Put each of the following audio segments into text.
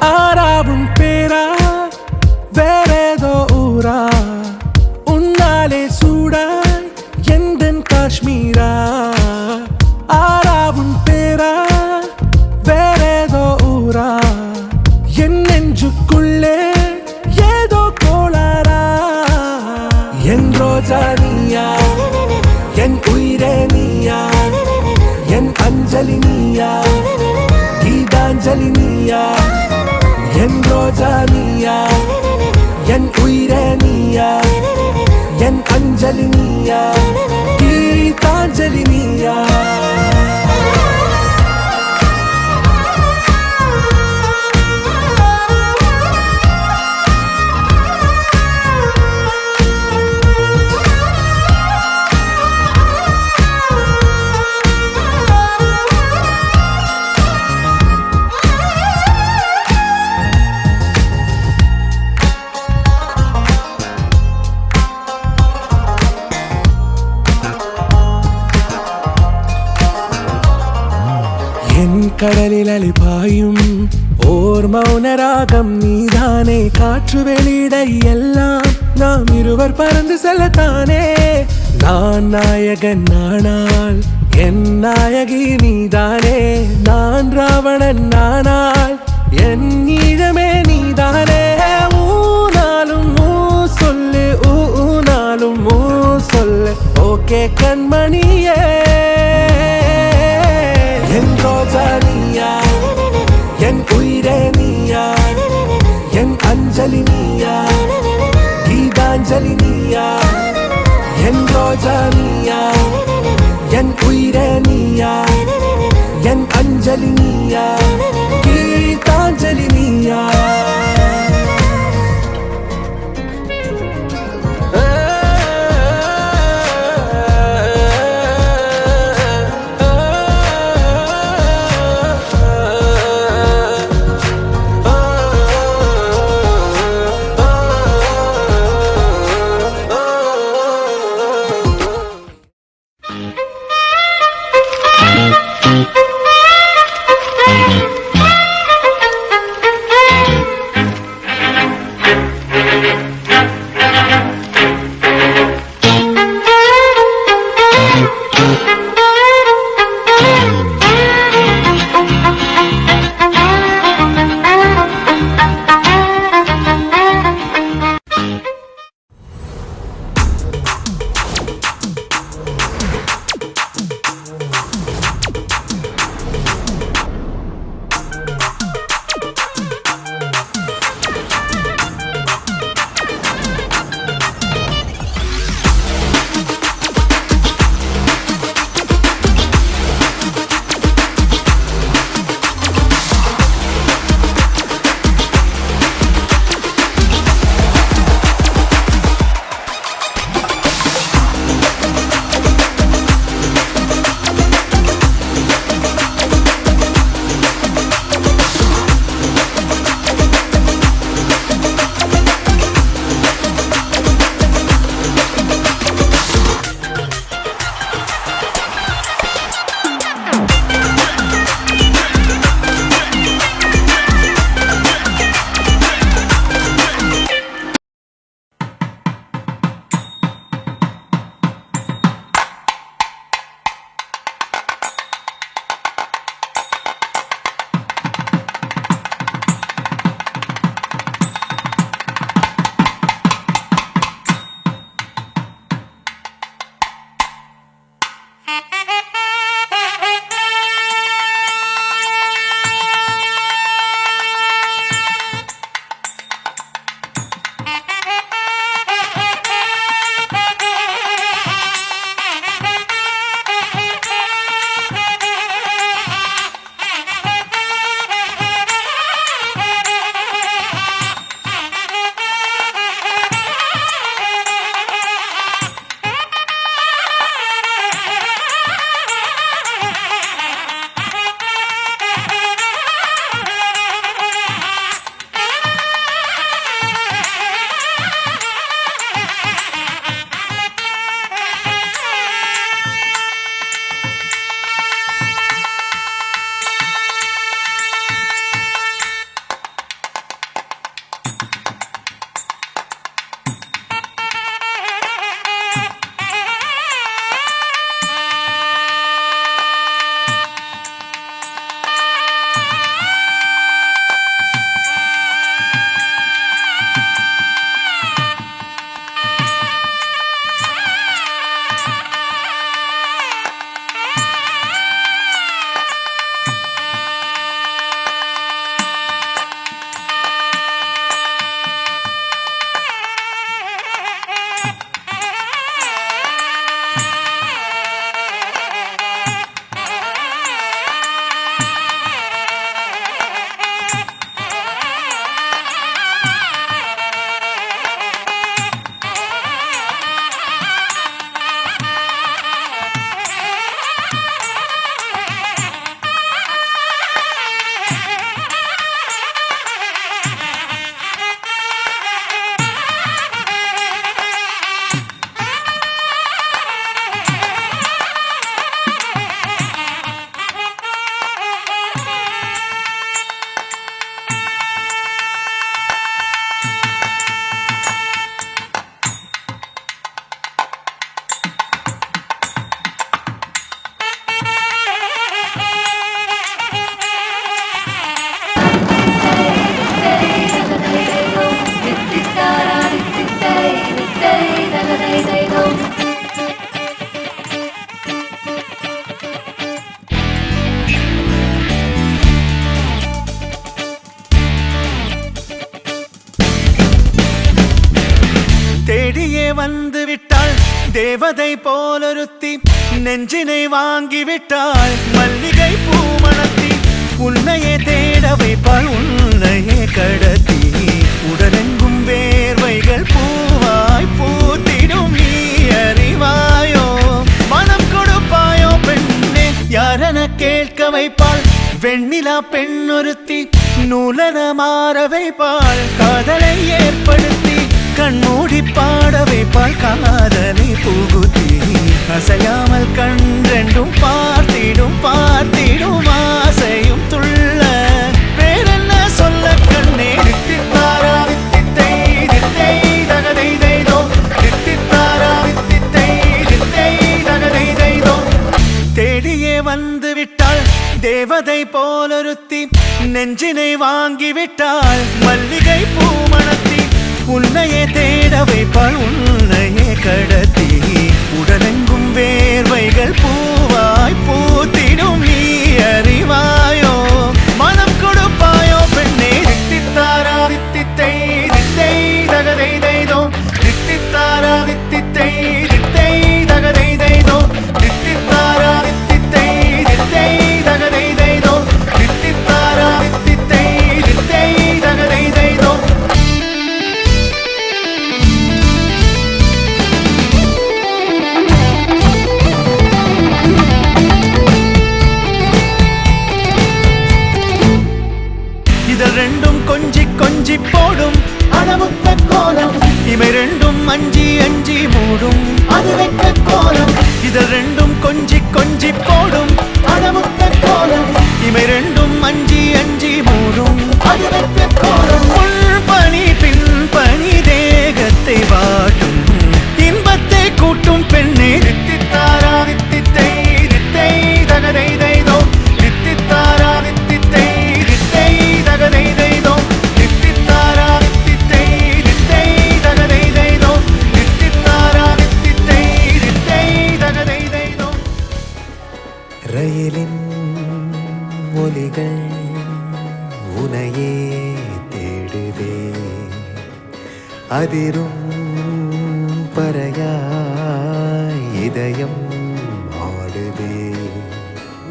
ஆறாவும் பேரா வேறேதோ ஊரா உன்னாலே சூடாய் எந்தன் காஷ்மீரா ஆறாவும் பேரா வேறேதோ ஊரா என் நெஞ்சுக்குள்ளே ஏதோ கோளாரா என் ரோஜா நீயா என் உயிரே நீயா என் அஞ்சலி நீயா கீதாஞ்சலி நீயா என் ரோஜா நீயா என் உயிரே நீயா என் அஞ்சலி நீயா கீதாஞ்சலி நீயா என் கடலில் அலிபாயும் ஓர் மௌனராகம் நீதானே காற்று வெளியிட எல்லாம் நாம் இருவர் பறந்து செல்லத்தானே நான் நாயகன் நானால் என் நாயகி நீதானே நான் ராவணன் நானால் என் ஈழமே நீதானே ஊனாலும் ஊ சொல்லு ஊனாலும் ஊ சொல்லு ஓகே கண்மணியே என் ரோஜா நீயா என் உயிரே நீயா என் அஞ்சலி நீயா கீதாஞ்சலி நீயா என் ரோஜா நீயா என் உயிரே நீயா என் அஞ்சலி நீயா கீதாஞ்சலி நீயா தேவதை போலொருத்தி நெஞ்சினை வாங்கிவிட்டாள் மல்லிகை பூமணத்தி உன்னையே தேட வைப்பாள் உன்னையே கடத்தி உடலெங்கும் வேர்வைகள் பூவாய் பூத்திடும் நீ அறிவாயோ மனம் கொடுப்பாயோ பெண்ணே யாரென கேட்க வைப்பாள் வெண்ணிலா பெண்ணொருத்தி நூலன மாற வைப்பாள் காதலை ஏற்படுத்தி கண்மூடி பாட வைப்பாள் காதலை புகுத்தி அசையாமல் கண்டெண்டும் பார்த்திடும் பார்த்திடும் ஆசையும் துள்ள வேறென்ன சொல்ல கண்ணே தித்தித்தாரா தித்தித்தை தித்தை தகதை தைதோ தித்தித்தாரா தித்தித்தை தித்தை தகதை தைதோ தேடியே வந்து விட்டாள் தேவதை போலொருத்தி நெஞ்சினை வாங்கிவிட்டாள் மல்லிகை பூமணத்தி உன்னையே தேட வைப்பாள் உன்னையே கடத்தி உடலெங்கும் வேர்வைகள் பூவாய் பூத்திடும் நீ அறிவாயோ மனம் கொடுப்பாயோ பெண்ணே தித்தித்தாரா தித்தித்தை தித்தை தகதை தைதோ தித்தித்தாரா தித்தித்தை தித்தை தகதை தைதோ தித்தித்தாரா தித்தித்தை தித்தை தகதை தைதோ தித்தித்தாரா தித்தித்தை தித்தை தகதை தைதோ இதழ் ரெண்டும் கொஞ்சி கொஞ்சி போடும் அளவுத்த கோலம் இமை ரெண்டும் அஞ்சி அஞ்சி மூடும் அது வெட்ட கோலம் இதழ் ரெண்டும் கொஞ்சி கொஞ்சி போடும் அளவுத்த கோலம் இமை ரெண்டும் அஞ்சி அஞ்சி மூடும் அது வெட்ட கோலம் முன் பனி பின் பனி தேகத்தை வாட்டும் இன்பத்தை கூட்டும் பெண்ணே தித்தித்தாரா தித்தித்தை தித்தை தகதை தைதோ தித்தித்தாரா தித்தித்தை தித்தை தகதை தைதோ தித்தித்தாரா தித்தித்தை தித்தை தகதை தைதோ தித்தித்தாரா தித்தித்தை தித்தை தகதை தைதோ ரயிலின் ஒலிகள் உனையே தேடுதே அதிரும் பறையாய் இதயம் ஆடுதே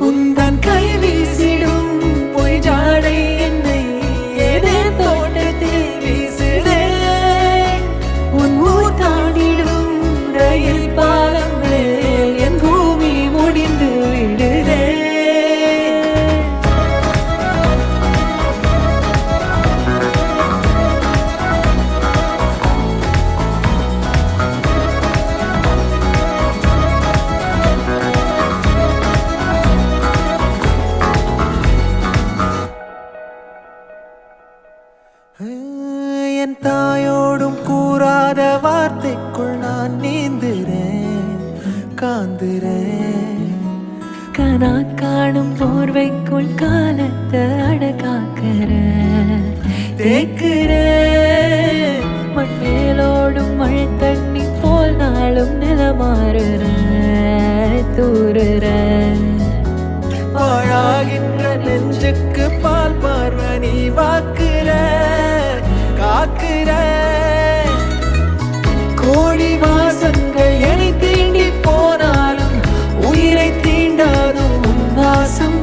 உந்தன் கை வீசிடும் பொய் ஜாடை என்னை ஏதே தோட்டத்தில் வீசுதே உன் ஊர் தாண்டிடும் ரயில் பாலம் மேல் என் பூமி முடிந்து விடுதே என் தாயோடும் கூறாத வார்த்தைக்குள் நான் நீந்துறேன் காந்துறேன் கனா காணும் போர்வைக்குள் காலத்தை அடக்காக்கிற தேக்குற மண்ணேலோடும் மழை தண்ணி போல் நாளும் நிலமாறுற தூறுற பாழாகின்ற நெஞ்சுக்கு பால் பார்வை நீ வாக்குற காக்குற கோடி வாசங்கள் என்னை தீண்டி போனாலும் உயிரை தீண்டாதும் உன் வாசம்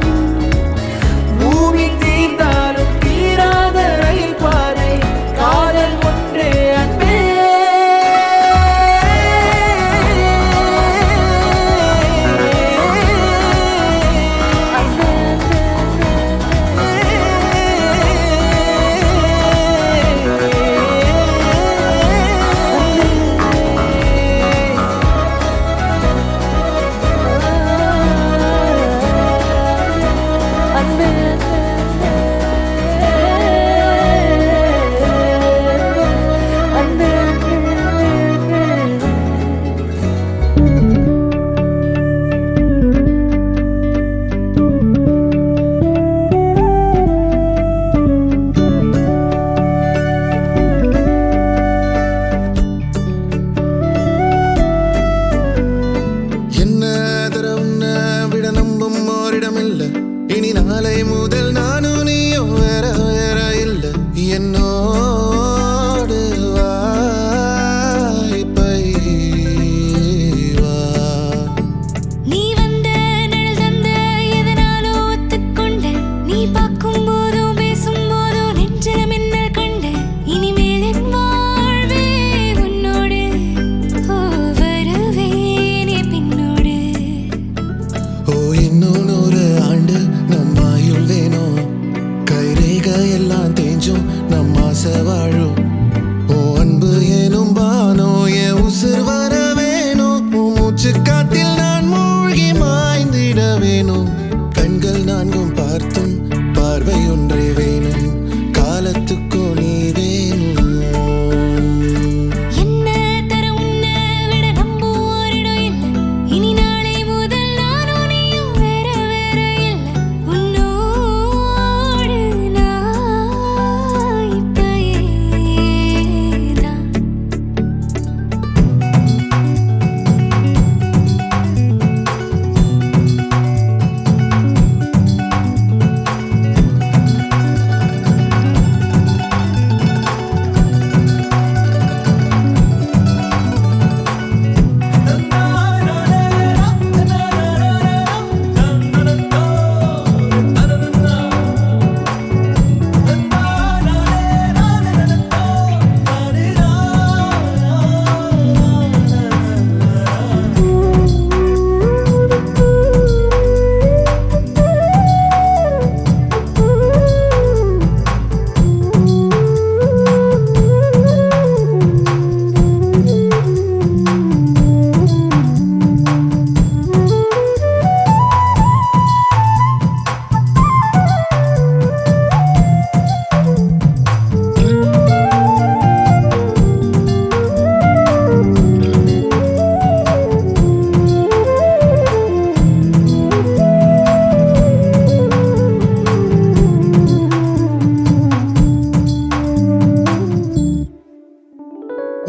பூமி தீர்ந்தாலும் தீராத ரயில் பாதை காதல் ஒன்றே அன்பே ஒன்றே வேணும், காலத்துக்கும் நீ வேணும். என்ன தர உன்னை விட நம்ப ஓரிடம் இல்லை. இனி நாளை முதல் நானும் நீயும் வேற வேற இல்லை. உன்னோடு நான் இப்பயேதான்.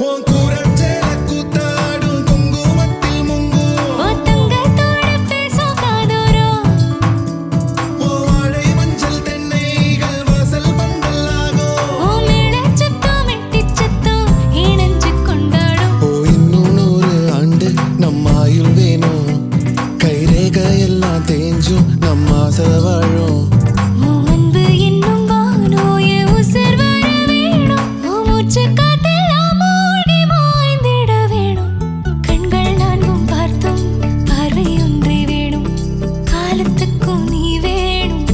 உன் கூரச்சேல கூத்தாடும் குங்குமத்தில் முங்கும், உன் தங்கத்தோட பேசும் காதோரம். உன் வாழை மஞ்சள் தென்னைகள் வாசல் பந்தலாகும். உன் மேளச் சத்தம் மெட்டிச் சத்தம் இணைஞ்சு கொண்டாடும். ஓ இன்னும் 100 ஆண்டு நம்ம ஆயுள் வேணும், கைரேகை எல்லாம் தேஞ்சும் நம்ம ஆசை வாழும். உன் அன்பு என்னும் வானோய உசிர் வர வேணும். உன் மூச்சுக் காற்றெல்லாம் மூடி மாய்ந்திட வேணும். கண்கள் நான்கும் பார்த்தும் பார்வை ஒன்றே வேணும், காலத்துக்கும் நீ வேணும்.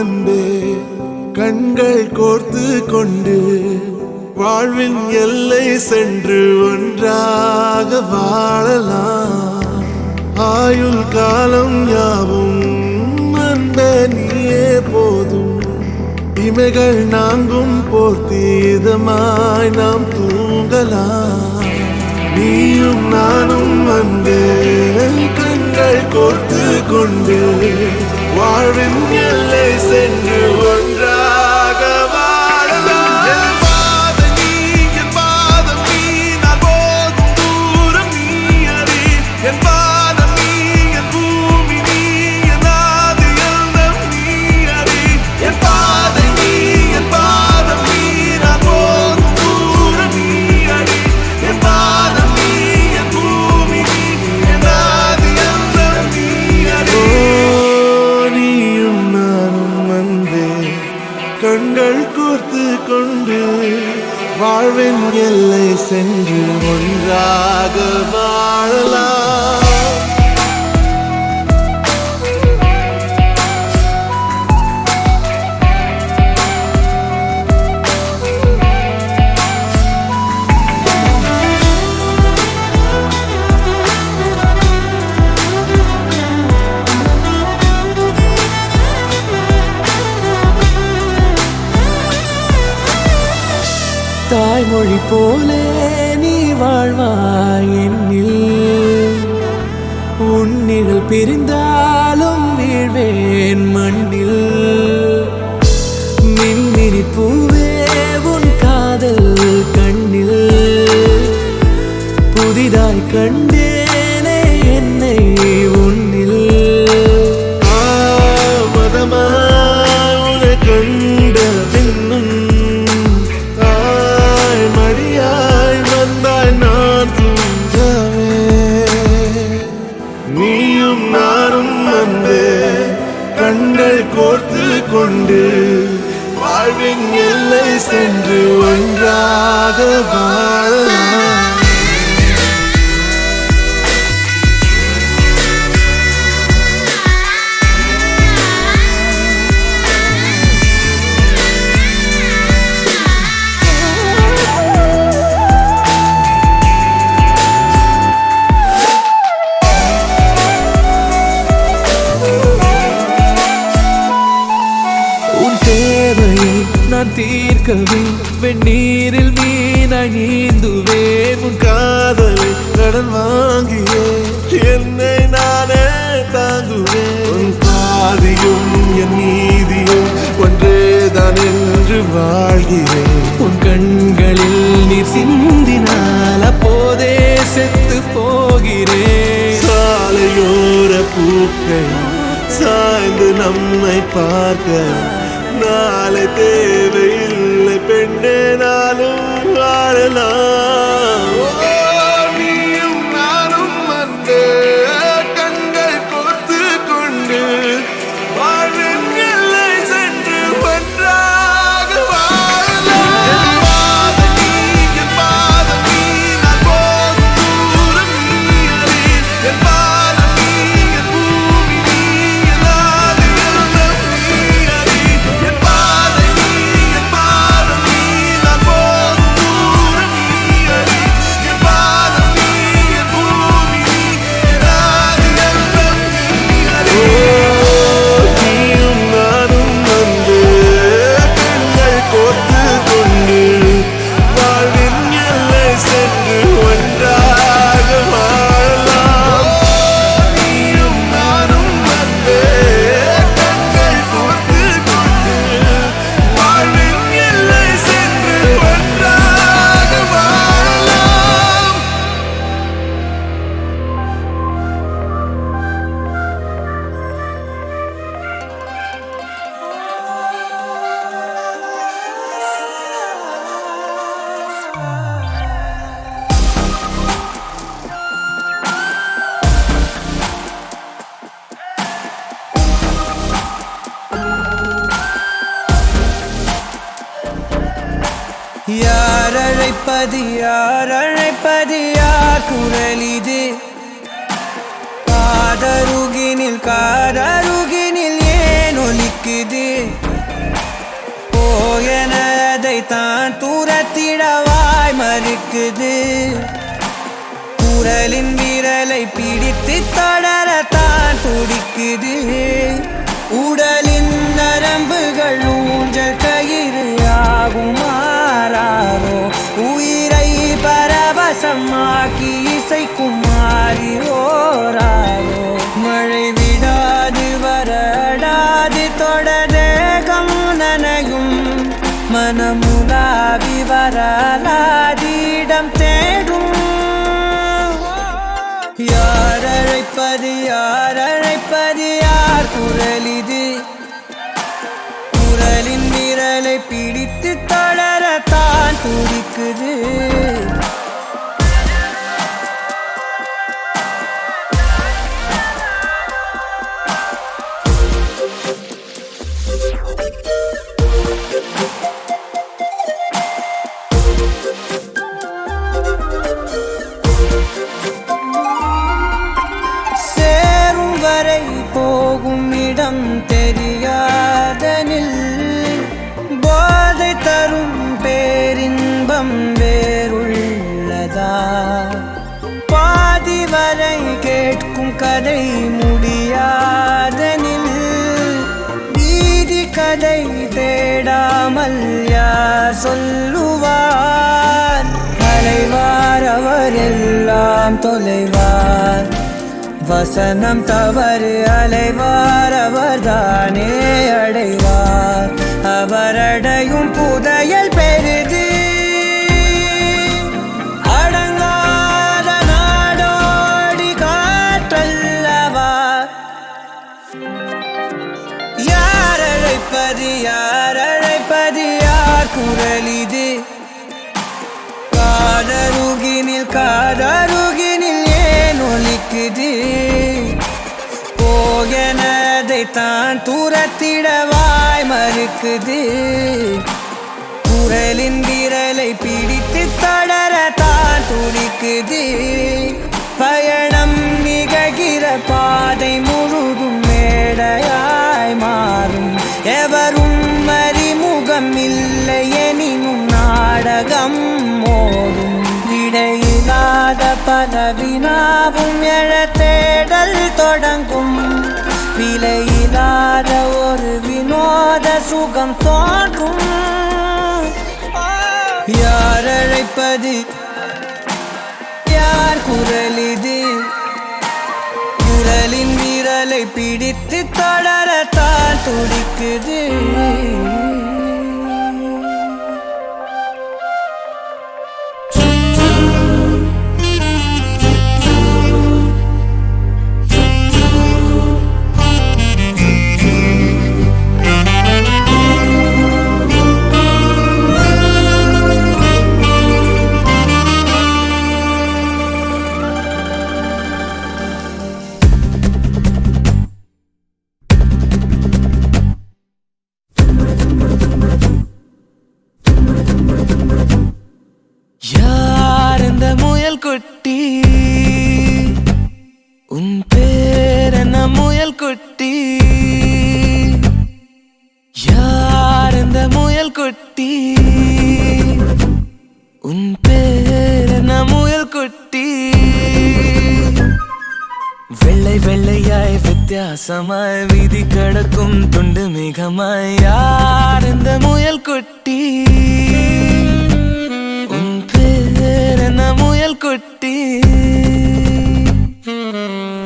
அன்பே கண்கள் கோர்த்து கொண்டு வாழ்வின் எல்லை சென்று ஒன்றாக வாழலாம் ஆயுள் காலம் யாவும் அன்பே நீயே போதும் இமைகள் நான்கும் போர்த்தி இதமாய் நாம் தூங்கலாம் நீயும் நானும் அன்பே கண்கள் கோர்த்து கொண்டு வாழ்வின் எல்லை சென்று ஒன்றாக வாழலாம் என் பாதம் நீ நான் போகும் தூரம் நீ அறி என் பாதம் நீ என் பூமி நீ என் ஆதி எல்லாம் நீ அறி என் பாதை நீ என் பாதம் நீ நான் போகும் தூரம் நீ அறி என் பாதம் நீ என் பூமி நீ என் ஆதி எல்லாம் நீ அறி நீயும் நானும் அன்பே கண்கள் கோர்த்து கொண்டு வாழ்வின் எல்லை சென்று ஒன்றாக வாழலாம் தாய்மொழி போலே நீ வாழ்வாய் என்னில் உன்னிகள் பிரிந்தாலும் வீழ்வேன் மண்ணில் மின்மினி பூவே உன் காதல் கண்ணில் புதிதாய் கண்டேனே என்னை உன்னில் மதமாய் உன்னை கண்ட பின்னும் மடியாய் வந்தாய் நான் தூங்கவே நீயும் நானும் அன்பே கண்கள் கோர்த்து கொண்டு வாழ்வின் எல்லை சென்று ஒன்றாக வாழலாம் நான் தீர்க்கவே வெந்நீரில் மீனாய் நீந்துவேன் உன் காதலை கடன் வாங்கியே என்னை நானே தாங்குவேன் உன் பாதியும் என் நீதியும் ஒன்றேதான் என்று வாழ்கிறேன் உன் கண்களில் நீர் சிந்தினால் அப்போதே செத்து போகிறேன் சாலையோர பூக்கள் சாய்ந்து நம்மை பார்க்க நாளை தேவையில்லை பெண்ணே நாளும் வாழலாம் நீயும் நானும் அன்பே கண்கள் கோர்த்து கொண்டு வாழ்வின் எல்லை சென்று ஒன்றாக வாழலாம் என் பாதம் நீ நான் போகும் தூரம் நீ அறி என் பாதம் நீ என் பூமி நீ என் ஆதி எல்லாம் நீ அறி என் பாதை நீ என் பாதம் நீ நான் போகும் தூரம் நீ அறி என் பாதம் நீ என் பூமி நீ என் ஆதி எல்லாம் நீ அறி நீயும் நானும் வந்து கண்கள் கோர்த்து கொண்டு வாழ்வின் எல்லை சென்று ஒன்றாக வாழலாம் நீயும் நானும் வந்து கண்கள் கோர்த்து கொண்டு வாழ்வின் எல்லை சென்று ஒன்றாக வாழலாம் யார் அழைப்பது யார் குரலிது காதருகினில் ஏன் ஒலிக்குது தான் தூரத்திடவாய் மறுக்குது. குரலின் விரலை பிடித்து தொடரத்தான் துடிக்குது. உடலின் நரம்புகள் ஊஞ்சல் கயிறு ஆகும் மாறாரோ. உயிரை பரவசமாக்கி இசைக்கும் மாறி ஓராரோ. மழை விடாது வரடாது தொடரேகம் நனையும். மனமுலாவி வரலாதிடம் தேடும். யார் அழைப்பது யார் அழைப்பது யார் குரல் இது. குரலின் விரலை பிடித்து தொடரத்தான் துடிக்குது. சேரும் வரை போகும் இடம் தெரியாதனில். போதை தரும் பேரின்பம் வேறுள்ளதா. பாதி வரை கேட்கும் கதை முடியாதனில். வீதி கதை தேடாமல் யார் சொல்லுவார். அலைவார் அவர் எல்லாம் தொலைவார். வசனம் தவறு அலைவார் அவர்தானே அடைவார். அவரடையும் புதையல் பெரிது. அடங்காத நாடோடி காற்றல்லவா. யார் அழைப்பது யார் அழைப்பது யார் குரல் இது. காதருகினில் காதருகினில் ஏன் ஒலிக்குது. போகனதை தான் தூரத்திடவாய் மறுக்குது. குரலின் விரலை பிடித்து தொடரத்தான் துடிக்குது. பயணம் நிகழ்கிற பாதை முழுதும் மேடையாய் மாறும். எவரும் அறிமுகம் இல்லை எனினும் நாடகம் மோதும். இடையில்லாத பல வினாவும் எழ தேடல் தொடங்கும். விலையில்லாத ஒரு வினோத சுகம் தோன்றும். யார் அழைப்பது யார் குரல் இது. குரலின் விரலை பிடித்து தொடரத்தான் துடிக்குது. யார் இந்த முயல் குட்டி. உன் பேர் என்ன முயல் குட்டி. யார் இந்த முயல் குட்டி. உன் பேர் என்ன முயல் குட்டி. வெள்ளை வெள்ளையாய் வித்தியாசமாய் வீதி கடக்கும் துண்டு மேகமாய். யார் இந்த முயல் குட்டி. உன் பேர் என்ன முயல் குட்டி.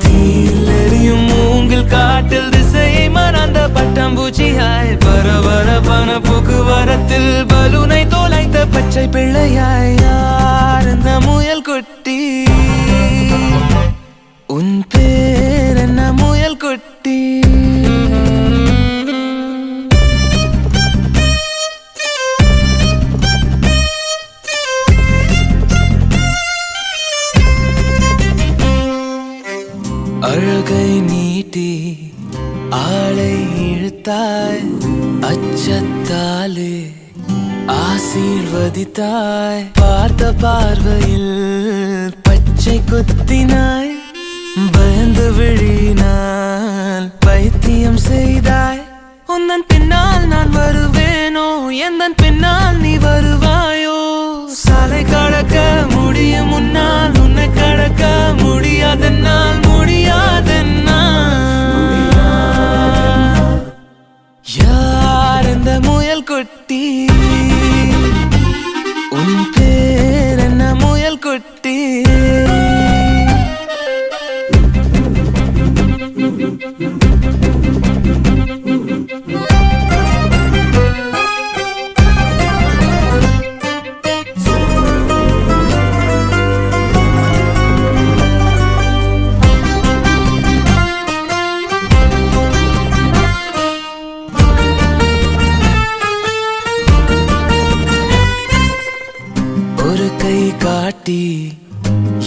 தீலெறியும் மூங்கில் காட்டில் திசையை மறந்த பட்டாம்பூச்சியாய். பரபரப்பான போக்குவரத்தில் பலூனை தோலைத்த பச்சை பிள்ளையாய். யார் இந்த முயல் குட்டி. உன் பேர் என்ன முயல் குட்டி. அழகை நீட்டி ஆளை இழுத்தாய். அச்சத்தாலே ஆசீர்வதித்தாய். பார்த்த பார்வையில் பச்சை குத்தினாய். பயந்து விழினால் பைத்தியம் செய்தாய். உந்தன் பின்னால் நான் வருவேனோ எந்தன் பின்னால் நீ வருவாயோ சாலை கடக்க முடியும் முன்னால் உன்னை கடக்க முடியாதென்னால் யார் இந்த முயல் குட்டி உன் பேர் என்ன முயல் குட்டி ஒரு கை காட்டி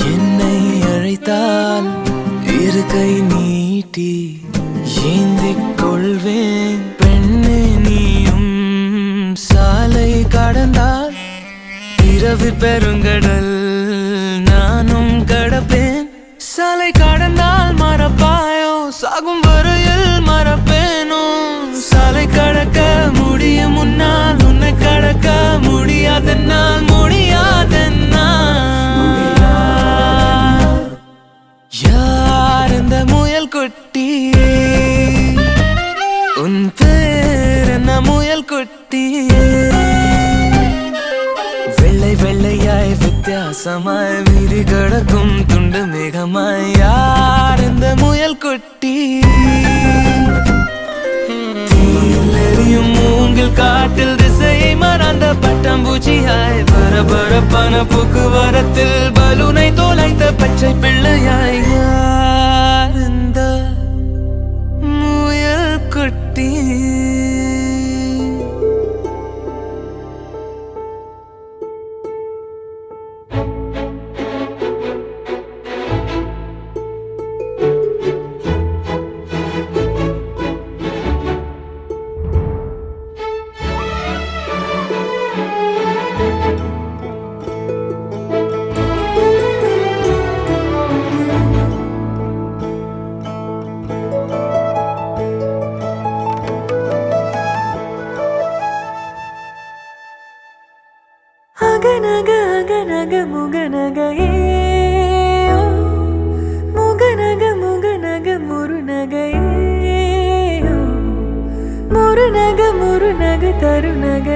என்னை அழைத்தால் இரு கை நீட்டி ஏந்திக் கொள்வேன் பெண்ணே நீயும் சாலை கடந்தால் இரவு பெருங்கடல் நானும் கடப்பேன் சாலை கடந்தால் மறப்பாயோ சாகும் வரையில் மறப்பேனோ சாலை கடக்க முடியும் முன்னால் உன்னை கடக்க முடியாதென்னால் யார் இந்த முயல் குட்டி உன் பேர் என்ன முயல் குட்டி வெள்ளை வெள்ளையாய் வித்தியாசமாய் வீதி கடக்கும் துண்டு மேகமாய் யார் இந்த முயல் குட்டி தீயிலெரியும் மூங்கில் காட்டில் திசையை மறந்த பட்டாம்பூச்சியாய் பரபரப்பான போக்குவரத்தில் பலூனை தோலைத்த பச்சை பிள்ளையாய் யார் இந்த முயல் குட்டி அகநக அகநக முகநக முகநக முகநக முருநக முருநக முருநக தருநக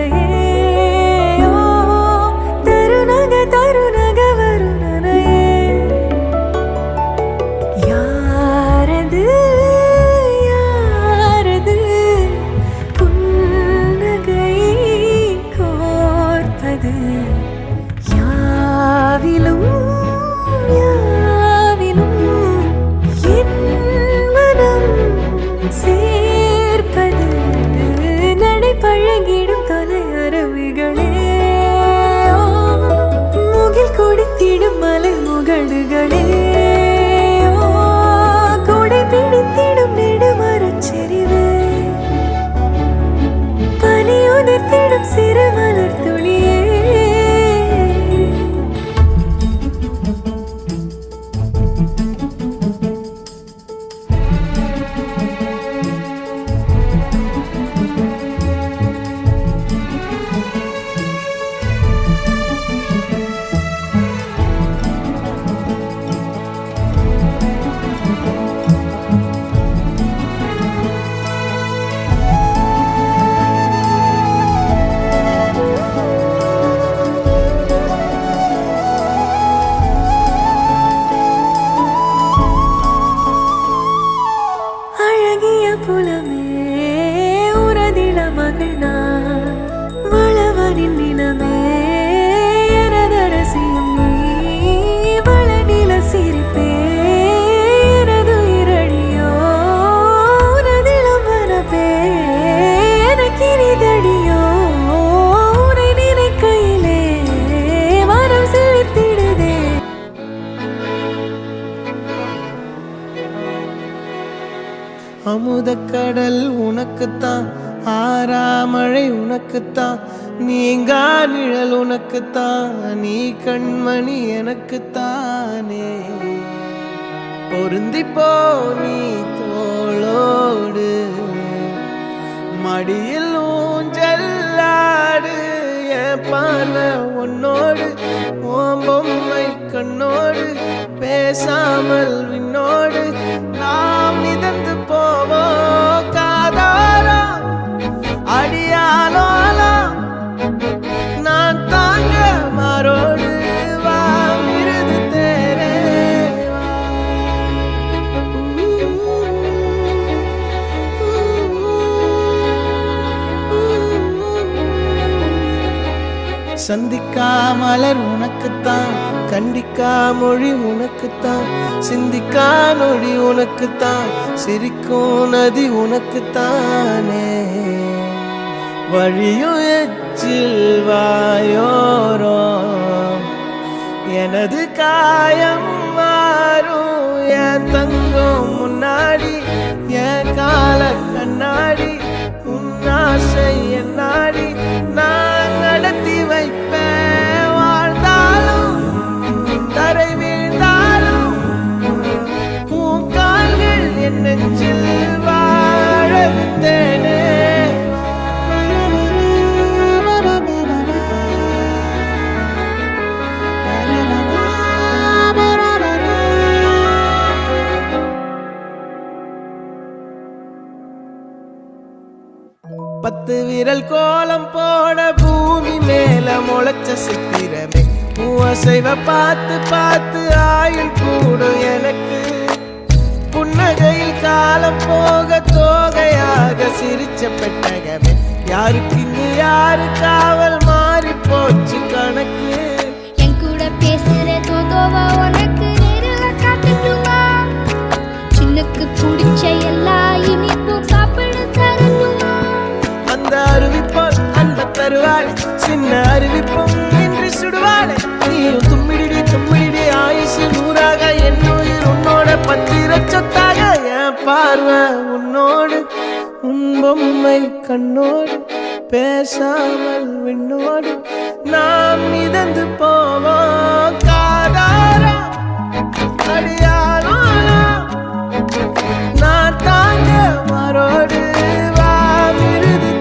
தருநக தருநக வருணனையே யாரது யாரது புன்னகை கோர்ப்பது யாவிலும் யாவிலும் என் மனம் சேர்ப்பது நடை பழகிடும் தொலை அருவிகளே முகில் கொடுத்திடும் மலை முகடுகளே கொடை பிடித்திடும் நெடுமரச் செறிவே பனி உதிர்த்திடும் சிறு மலர் துளியே புலமே உரதில மகிழ்நாள் வளவனின் நிலமே எனதரசியும் நீ வள நில சிரிப்பே எனது இரடியோ உனதிலம் மனப்பே எனக்கிரிதடியோ உனை நினைக்கையிலே மனம் சிரித்திடுதே அமுதக்கடல் உனக்குத்தான் ஆறாமழை உனக்குத்தான் நீங்கா நிழல் உனக்குத்தான் நீ கண்மணி எனக்குத்தானே பொருந்திப்போ நீ தோளோடு மடியில் ஊஞ்சல்லாடு என் பார்வை உன்னோடு ஓம் பொம்மை கண்ணோடு பேசாமல் விண்ணோடு நாம் மிதந்து போவோம் காதாரா அடியாலோலா நான் தாங்க மாறோடு வா மிருது தேரே சந்திக்கா மலர் உனக்குத்தான் கண்டிக்கா மொழி உனக்குத்தான் சிந்திக்கா நொடி உனக்குத்தான் சிரிக்கும் நதி உனக்குத்தானே வழியும் எச்சில் வாயோரோ எனது காயம் மாறும் என் தங்கம் முன்னாடி என் கால கண்ணாடி உன் ஆசை என்னாடி நான் நடத்தி வைப்பேன் வாழ்ந்தாலும் தரை வீழ்ந்தாலும் உன் கால்கள் என் நெஞ்சில் வாழ விட்டேனே பத்து விரல் கோலம் போட பூமி மேல முளைச்ச சித்திரமே அசைவ பார்த்து பார்த்து ஆயுள் கூடும் எனக்கு புன்னகையில் காலம் போக தோகையாக சிரிச்ச பெட்டகமே யாருக்கு இங்கு யாரு காவல் மாறி போச்சு கணக்கு என் கூட பேசுற தோதோவா உனக்கு நேரில் காட்டுட்டுமா சின்னுக்கு பிடிச்ச எல்லா இனிப்பும் சாப்பிட தரட்டுமா அந்த அருவிப்போல் அன்ப தருவாள் சின்ன அருவிப்பும் இன்று சுடுவாள் நீயும் தும்மிடி தும்மிடி ஆயுசு நூறாக என் உயிர் உன்னோட பத்திர சொத்தாக என் பார்வை உன்னோடு உன் பொம்மை கண்ணோடு பேசாமல் விண்ணோடு நாம் மிதந்து போவோம் காதாரா அடியாரோ நான் தாங்க மரோடு வா மிருது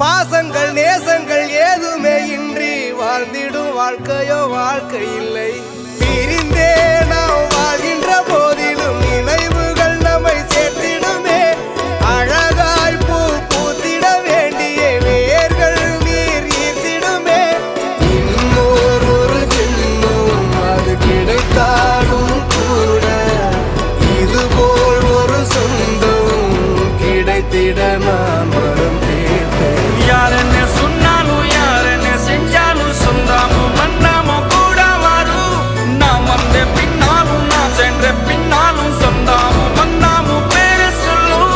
பாசங்கள் நேசங்கள் ஏதுமே இன்றி வாழ்ந்திடும் வாழ்க்கையோ வாழ்க்கை இல்லை. பிரிந்தே நாம் வாழ்கின்ற போதிலும் நினைவுகள் நம்மை சேர்த்திடுமே. அழகாய் பூ பூத்திட வேண்டிய வேர்கள் நீர் ஈர்த்திடுமே. இன்னொரு ஜென்மம் அது கிடைத்தாலும் கூட இதுபோல் ஒரு சொந்தம் கிடைத்திட நான் வரம் கேட்டேன். யார் என்ன சொன்னாலும் யார் என்ன செஞ்சாலும் சொந்தாமோ மன்னாமோ கூட வரும். நாம் வந்த பின்னாலும் நாம் சென்ற பின்னாலும் சொந்தாமோ மன்னாமோ பேரு சொல்லும்.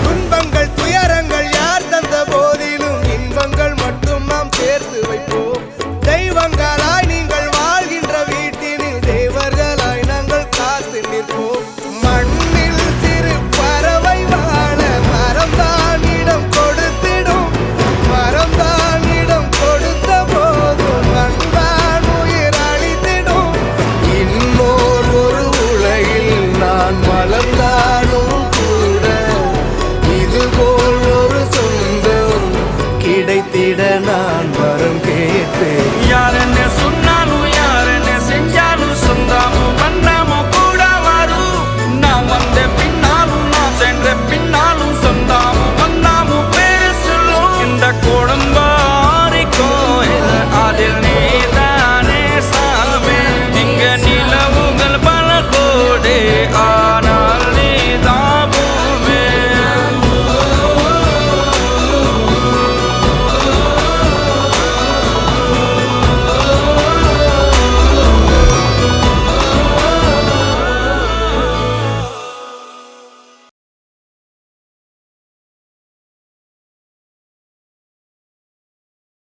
துன்பங்கள் துயரங்கள் யார் தந்த போதிலும் இன்பங்கள் மட்டும் நாம் சேர்த்து வைப்போம். தெய்வங்களாய் நீங்கள் வாழ்கின்ற வீட்டினில் தேவர்களாய் நாங்கள் காத்து நிற்போம். மண்ணில் சிறு பறவை வாழ மரம்தான் இடம் கொடுத்திடும். மரம்தான் இடம் கொடுத்த போதும் அன்பான் உயிர் அளித்திடும். இன்னொரு உலகில் நான் வளர்ந்தாலும் கூட இதுபோல் ஒரு சொந்தம் கிடைத்திட நான்